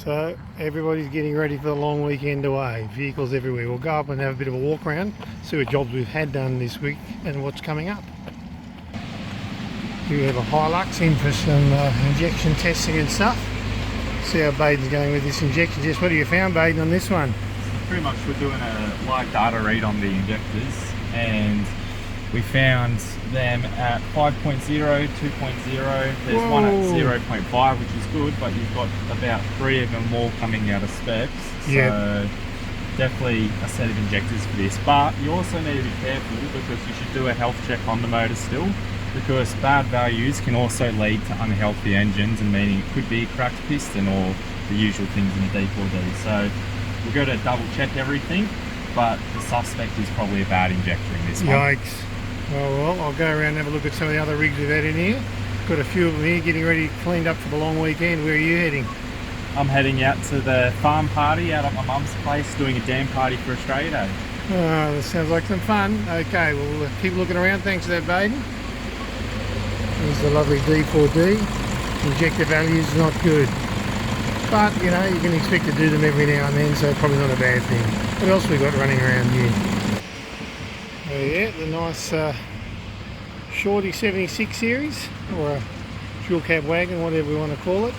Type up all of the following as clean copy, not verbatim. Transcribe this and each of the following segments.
So everybody's getting ready for the long weekend away. Vehicles everywhere. We'll go up and have a bit of a walk around, see what jobs we've had done this week and what's coming up. Here we have a Hilux in for some injection testing and stuff. See how Baden's going with this injection test. What have you found, Baden, on this one? Pretty much we're doing a live data read on the injectors, and we found them at 5.0, 2.0, there's Whoa. one at 0.5, which is good, but you've got about 3 of them more coming out of specs. Yep. So definitely a set of injectors for this, but you also need to be careful because you should do a health check on the motor still, because bad values can also lead to unhealthy engines, and meaning it could be a cracked piston or the usual things in a D4D. So we've got to double check everything, but the suspect is probably a bad injector in this one. Yikes. Well, I'll go around and have a look at some of the other rigs we've had in here. Got a few of them here getting ready, cleaned up for the long weekend. Where are you heading? I'm heading out to the farm party out at my mum's place, doing a dam party for Australia Day. Oh, that sounds like some fun. Okay, we'll keep looking around. Thanks for that, Baden. There's the lovely D4D. Injector value's not good. But, you know, you can expect to do them every now and then, so probably not a bad thing. What else we got running around here? Oh yeah, the nice Shorty 76 series, or a dual cab wagon, whatever we want to call it.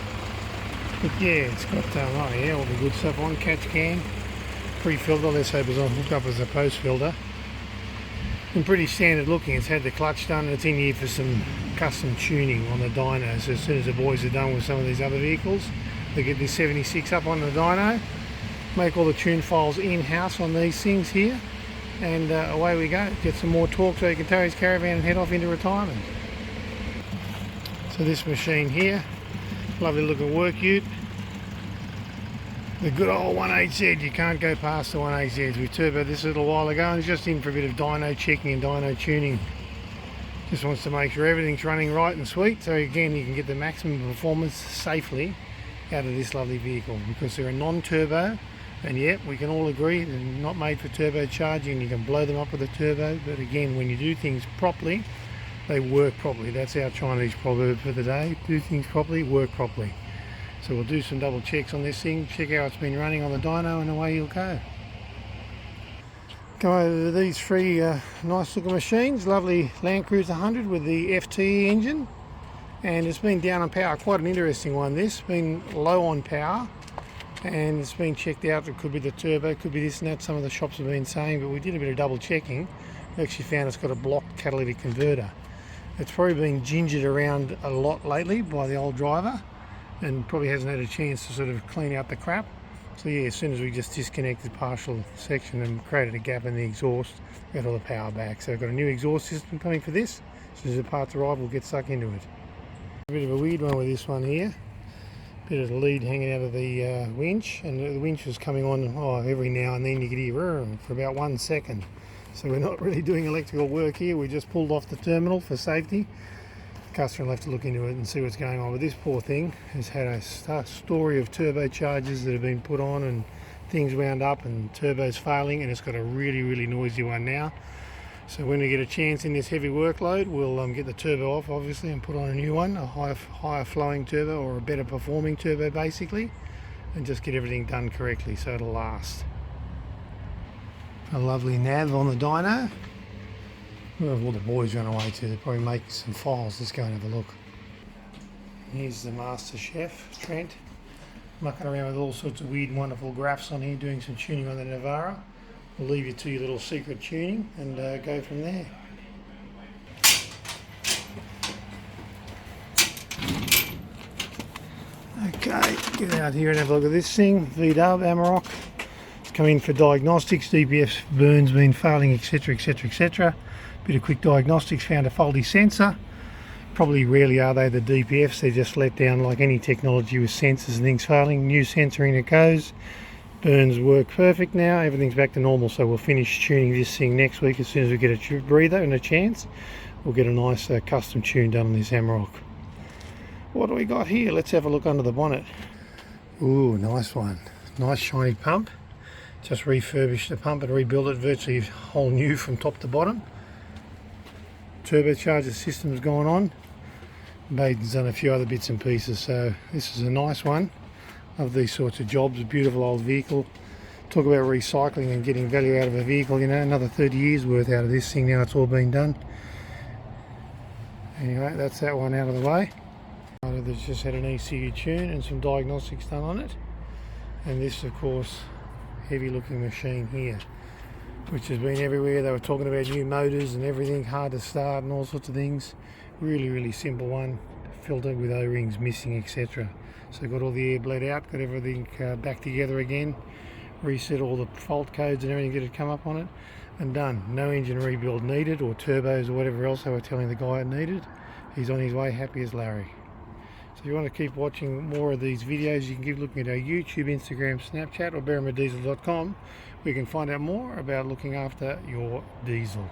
But yeah, it's got oh yeah, all the good stuff on, catch can, pre-filter. Let's hope it's on hooked up as a post filter. And pretty standard looking. It's had the clutch done, and it's in here for some custom tuning on the dyno. So as soon as the boys are done with some of these other vehicles, they get this 76 up on the dyno, make all the tune files in-house on these things here, and away we go. Get some more torque so he can tow his caravan and head off into retirement. So this machine here, lovely looking work ute. The good old 1HZ, you can't go past the 1HZs. We turboed this a little while ago and it's just in for a bit of dyno checking and dyno tuning. Just wants to make sure everything's running right and sweet, so again you can get the maximum performance safely out of this lovely vehicle, because they're a non-turbo, and yet we can all agree they're not made for turbocharging. You can blow them up with a turbo, but again, when you do things properly, they work properly. That's our Chinese proverb for the day: do things properly, work properly. So we'll do some double checks on this thing, check how it's been running on the dyno, and away you'll go. Come over to these 3 nice looking machines. Lovely Land Cruiser 100 with the FTE engine, and it's been down on power. Quite an interesting one this, been low on power, and it's been checked out. It could be the turbo, could be this and that, some of the shops have been saying, but we did a bit of double checking. We actually found it's got a blocked catalytic converter. It's probably been gingered around a lot lately by the old driver, and probably hasn't had a chance to sort of clean out the crap. So yeah, as soon as we just disconnected partial section and created a gap in the exhaust, we got all the power back. So we've got a new exhaust system coming for this. As soon as the parts arrive, we'll get stuck into it. A bit of a weird one with this one here. Bit of the lead hanging out of the winch, and the winch was coming on every now and then. You could hear for about 1 second. So we're not really doing electrical work here. We just pulled off the terminal for safety. The customer will have to look into it and see what's going on. But this poor thing has had a story of turbochargers that have been put on and things wound up and turbos failing, and it's got a really, really noisy one now. So when we get a chance in this heavy workload, we'll get the turbo off obviously and put on a new one, a higher flowing turbo, or a better performing turbo basically, and just get everything done correctly so it'll last. A lovely nav on the dyno. Where have all the boys run away to? They're probably making some files. Let's go and have a look. Here's the master chef, Trent, mucking around with all sorts of weird and wonderful graphs on here, doing some tuning on the Navara. We'll leave you to your little secret tuning and go from there. Okay, get out here and have a look at this thing. V-dub, Amarok. It's come in for diagnostics. DPF burns been failing, etc, etc, etc. Bit of quick diagnostics, found a faulty sensor. Probably rarely are they the DPFs, they're just let down like any technology with sensors and things failing. New sensor in it goes. Burns work perfect now, everything's back to normal, so we'll finish tuning this thing next week. As soon as we get a breather and a chance, we'll get a nice custom tune done on this Amarok. What do we got here? Let's have a look under the bonnet. Ooh, nice one. Nice shiny pump. Just refurbished the pump and rebuilt it virtually whole new from top to bottom. Turbocharger system's gone on. Baden's done a few other bits and pieces, so this is a nice one. of these sorts of jobs. A beautiful old vehicle. Talk about recycling and getting value out of a vehicle, you know, another 30 years worth out of this thing now it's all been done. Anyway, that's that one out of the way. There's just had an ECU tune and some diagnostics done on it. And this, of course, heavy looking machine here, which has been everywhere. They were talking about new motors and everything, hard to start and all sorts of things. Really simple one, filter with O-rings missing, etc. So got all the air bled out, got everything back together again, reset all the fault codes and everything that had come up on it, and done. No engine rebuild needed, or turbos or whatever else they were telling the guy it needed. He's on his way, happy as Larry. So if you want to keep watching more of these videos, you can keep looking at our YouTube, Instagram, Snapchat, or berrimadiesel.com. We can find out more about looking after your diesel.